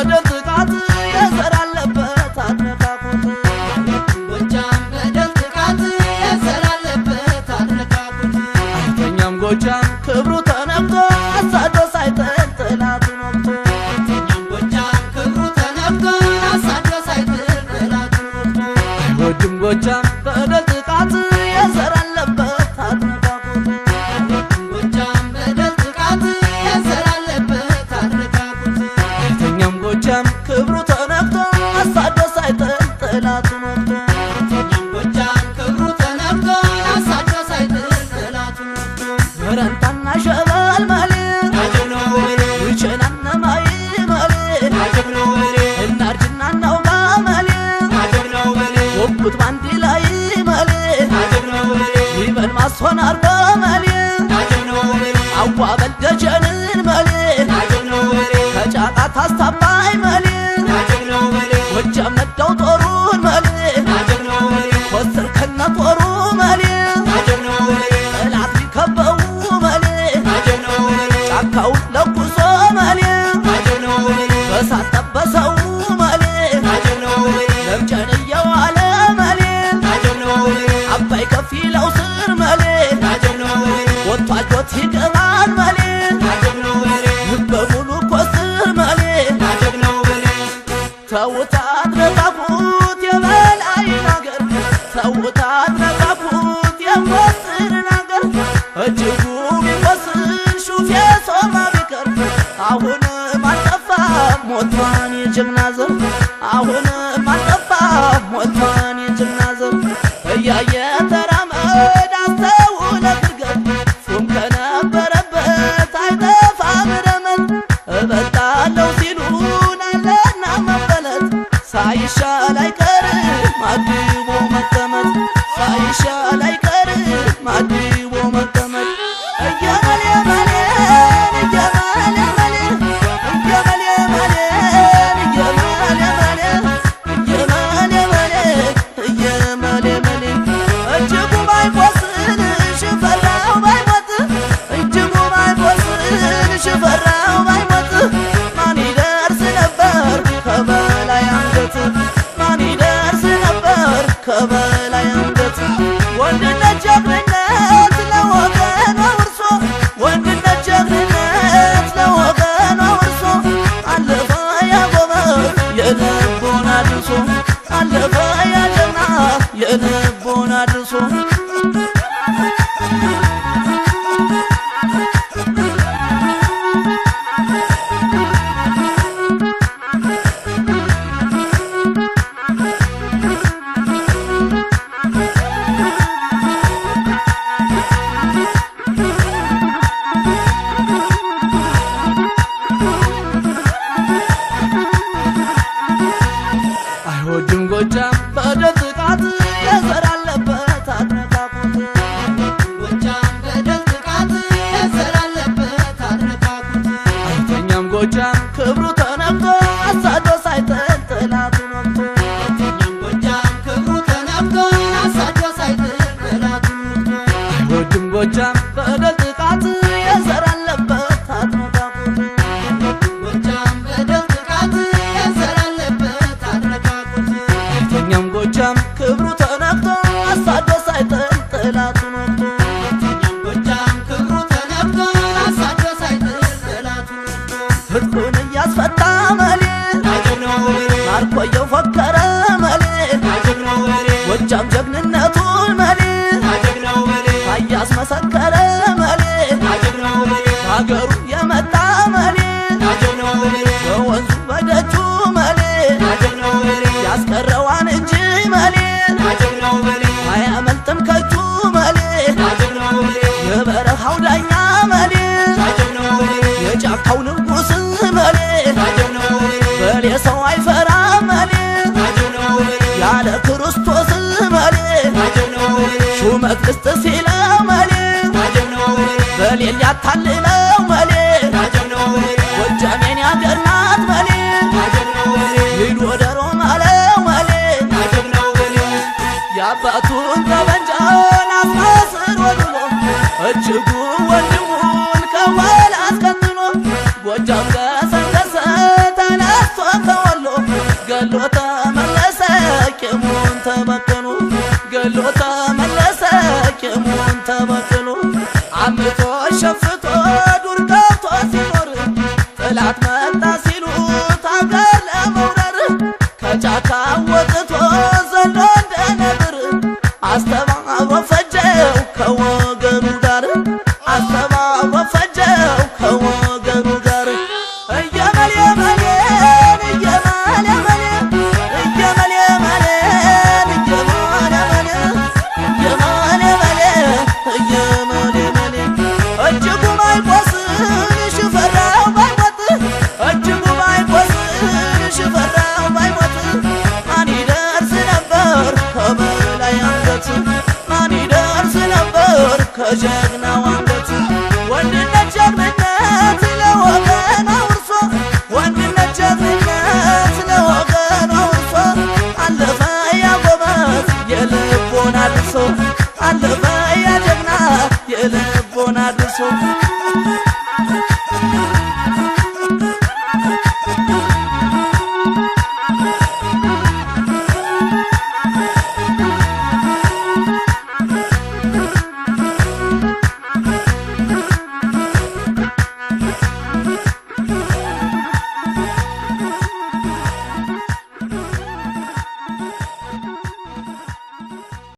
በደል ጥቃት የዘራለበት አትነካኩት ጎጃም በደል ጥቃት የዘራለበት አትነካኩት አይተኛም ጎጃም ክብሩ ተነክቶ አሳዶ ሳይጥል ጠላቱን ወግቶ አይተኛም ጎጃም ክብሩ ተነክቶ አሳዶ ሳይጥል ጠላቱን ወግቶ አይወድም ጎጃም በደል ጥቃት የዘራለበት አትነካኩት ጎጃም በደል ጥቃት የዘራለበት አትነካኩት አይተኛም ጎጃም ክብሩ ተነክቶ አሳዶ ሳይጥል ጠላቱን ወግቶ አይተኛም ጎጃም ክብሩ ተነክቶ አሳዶ ሳይጥል ጠላቱን ወግቶ በረንታና ሸበል መሌ አጀብነው ወሬ ውቸናነ ማይ መሌ አጀብነው ወሬ እናርጅና እናውጋ መሌ አጀብነው ወሬ ወጉት ባንዲ ላይ መሌ አጀብነው ወሬ ይበል ማስሆን አርጎ መሌ አጀብነው ወሬ አዋበል ደጀንን መሌ አጀብነው ወሬ ከጫቃት አስታባይ መሌ አጀብነው ወሬ ጎጃም ነዳው ጦሩን መሌ አጀብነው ወሬ ኮስር ከነ ጦሩ መሌ አጀብነው ወሬ ጠላት ሊከበው መሌ አጀብነው ወሬ ጫካውን ለኩሶ መሌ አጀብነው ወሬ በሳት ጠበሰው መሌ አጀብነው ወሬ ለምጨን እየዋለ መሌ አጀብነው ወሬ አባይ ከፊለው ስር መሌ አጀብነው ወሬ ወጥቷል ጆት ይገባል መሌ አጀብነው ወሬ በሙሉ ኮስር መሌ አጀብነው ወሬ ተውት አትነካኩት የበላይ ነገር ተውት አትነካኩት የኮስር ነገር እጅጉ ቢኮስር ሹፌ ሶማ ቢቀር አሁንም አልጠፋም ሞቷን የጀግና ዘር አሁንም አልጠፋም ሞቷን የጀግና ዘር እያየ ተራመድ አስተውለ ግርገት ሹም ከነበረበት አይጠፋም ረመት እበልጣለሁ ሲሉን አለና መበለት ሳይሻል አይቀርም አድቦ መቀመጥ ሳይሻል አይቀርም አድቦ መቀመጥ እየመሌ መሌን እየመሌ መሌን እየመሌ መሌን እየመሌ መሌን እየመሌ መሌን እየመሌ መሌን እጅጉ ባይቆስል ሽፈራው ባይሞት እጅጉ ባይቆስል ሽፈራው ባይሞት ማን ይደርስ ነበር ከበላይ አንገት ማን ይደርስ ነበር ከበላይ አንገት ወንድነት ጀግንነት ለወገን ወርሶ ወንድነት ጀግንነት ለወገን ወርሶ አለፈ ያጎበዝ የልቦና ድርሶ አለፈ ያጀግና የልቦና ድርሶ አይወድም ጎጃም በደል ጥቃት የዘራለበት አትነካኩት ጎጃም በደል ጥቃት የዘራለበት አትነካኩት አይተኛም ጎጃም ክብሩ ተነክቶ አሳዶ ሳይጥል ጠላቱን ወግቶ አይተኛም ጎጃም ክብሩ ተነክቶ አሳዶ ሳይጥል ጠላቱን ወግቶ አይወድም ጎጃም በደል ጥቃት የዘራለበት አትነካኩት ጎጃም በደል ጥቃት የዘራለበት አትነካኩት አይተኛም ጎጃም ክብሩ ተነክቶ አሳዶ ሳይጥል ጠላቱን ወግቶ አይተኛም ጎጃም ክብሩ ተነክቶ አሳዶ ሳይጥል ጠላቱን ወግቶ ህልቁን እያስፈታ መሌ አጀብነው ወሬ ማርኮ እየፎከረ መሌ አጀብነው ወሬ ጎጃም ጀግንነቱን መሌ አጀብነው ወሬ አያስመሰከረ መሌ አጀብነው ወሬ ሀገሩ የመጣ መሌ አጀብነው ወሬ በወንዙ በደጁ መሌ አጀብነው ወሬ ያስቀረዋን እንጂ መሌ አጀብነው ወሬ አያመልጥም ከእጁ መሌ አጀብነው ወሬ የበረሃው ዳኛ መሌ አጀብነው ወሬ የጫካው ንጉሥ መሌ አጀብነው ወሬ በሌ ሰው አይፈራ መሌ አጀብነው ወሬ ያለ ክርስቶስ መሌ አጀብነው ወሬ ሹመት ልስጥ ሲለው መሌ አጀብነው ወሬ በሌል ያታልለው መሌ አጀብነው ወሬ ጎጃሜን ያገር ናት መሌ አጀብነው ወሬ ሂድ ወደ ሮም አለው መሌ አጀብነው ወሬ የአባቱን ጠመንጃን አስመስሎ ብሎ እጅጉ ወንድሙን ከኋላ አስከትሎ ጎጃም ገሰገሰ ተነስቶ በጀግናው አንገት ወንድነት ጀግንነት ለወገን አውርሶ ወንድነት ጀግንነት ለወገን አውርሶ አለፈ ያ ጎበዝ የልቦና አድርሶ አለፈ ያ ጀግና የልቦና አድርሶ